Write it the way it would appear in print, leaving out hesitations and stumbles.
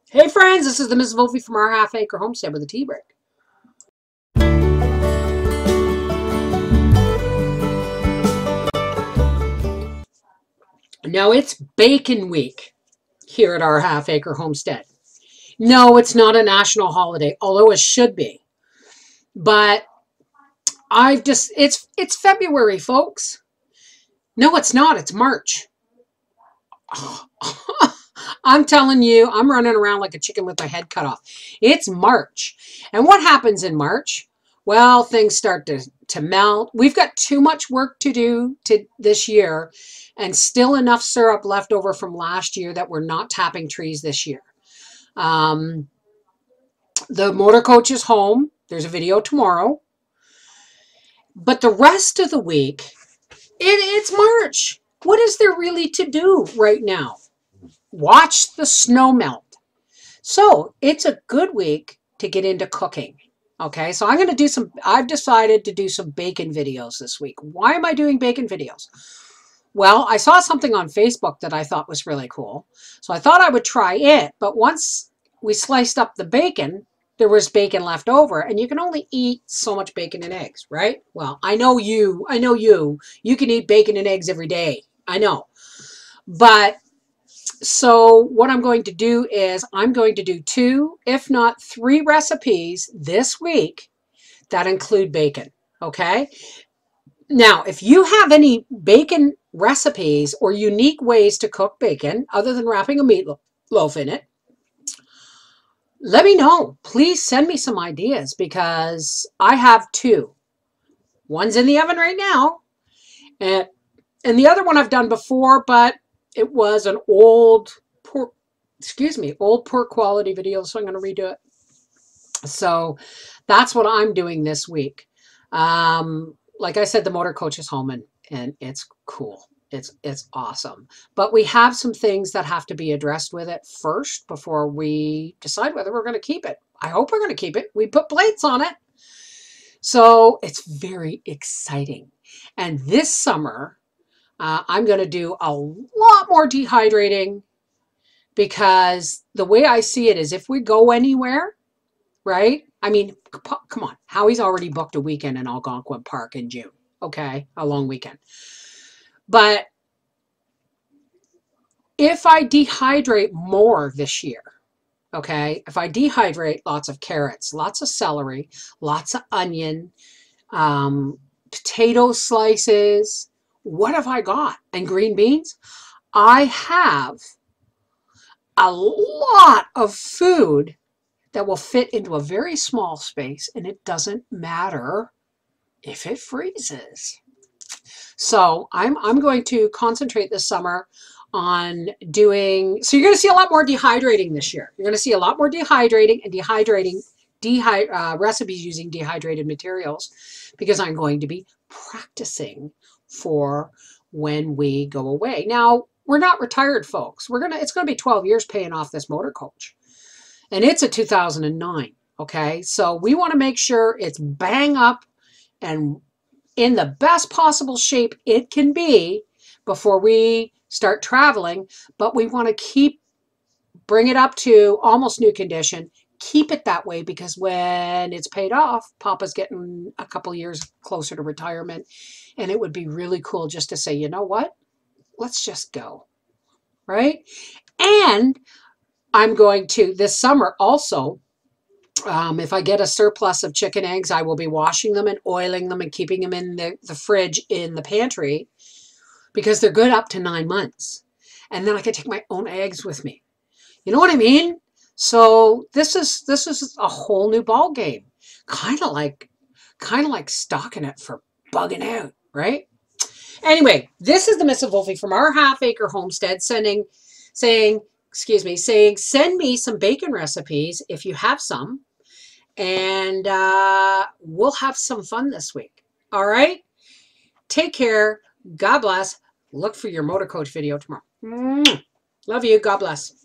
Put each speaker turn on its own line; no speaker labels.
Hey friends, this is the MrsVolfie from our half-acre homestead with a tea break. Now it's bacon week here at our half-acre homestead. No, it's not a national holiday, although it should be. But it's February, folks. No, it's not. It's March. I'm telling you, I'm running around like a chicken with my head cut off. It's March. And what happens in March? Well, things start to melt. We've got too much work to do this year and still enough syrup left over from last year that we're not tapping trees this year. The motor coach is home. There's a video tomorrow. But the rest of the week, it's March. What is there really to do right now? Watch the snow melt. So it's a good week to get into cooking. Okay, so I've decided to do some bacon videos this week. Why am I doing bacon videos? Well, I saw something on Facebook that I thought was really cool. So I thought I would try it. But once we sliced up the bacon, there was bacon left over. And you can only eat so much bacon and eggs, right? Well, I know you can eat bacon and eggs every day. I know. But so what I'm going to do is I'm going to do 2, if not 3 recipes this week that include bacon, okay? Now, if you have any bacon recipes or unique ways to cook bacon other than wrapping a meatloaf in it, let me know. Please send me some ideas because I have 2. One's in the oven right now, and the other one I've done before, but it was an old poor quality video, so I'm going to redo it. So that's what I'm doing this week. Like I said, the motor coach is home and it's cool. It's awesome. But we have some things that have to be addressed with it first before we decide whether we're going to keep it. I hope we're going to keep it. We put plates on it. So it's very exciting. And this summer, I'm going to do a lot more dehydrating because the way I see it is if we go anywhere, right? I mean, come on. Howie's already booked a weekend in Algonquin Park in June. Okay, a long weekend. But if I dehydrate more this year, okay, if I dehydrate lots of carrots, lots of celery, lots of onion, potato slices, what have I got? And green beans? I have a lot of food that will fit into a very small space, and it doesn't matter if it freezes. So I'm going to concentrate this summer on doing, so you're going to see a lot more dehydrating this year. You're going to see a lot more dehydrating and recipes using dehydrated materials because I'm going to be practicing for when we go away. Now, we're not retired, folks. It's going to be 12 years paying off this motor coach. And it's a 2009, okay? So we want to make sure it's bang up and in the best possible shape it can be before we start traveling, but we want to bring it up to almost new condition, keep it that way because when it's paid off, Papa's getting a couple years closer to retirement, and it would be really cool just to say, you know what? Let's just go, right? And I'm going to, this summer also, if I get a surplus of chicken eggs, I will be washing them and oiling them and keeping them in the fridge in the pantry because they're good up to 9 months. And then I can take my own eggs with me. You know what I mean? So this is a whole new ball game. Kind of like stocking it for bugging out, right? Anyway, this is the MrsVolfie from our half-acre homestead saying, send me some bacon recipes if you have some, and we'll have some fun this week. All right? Take care. God bless. Look for your motor coach video tomorrow. Love you. God bless.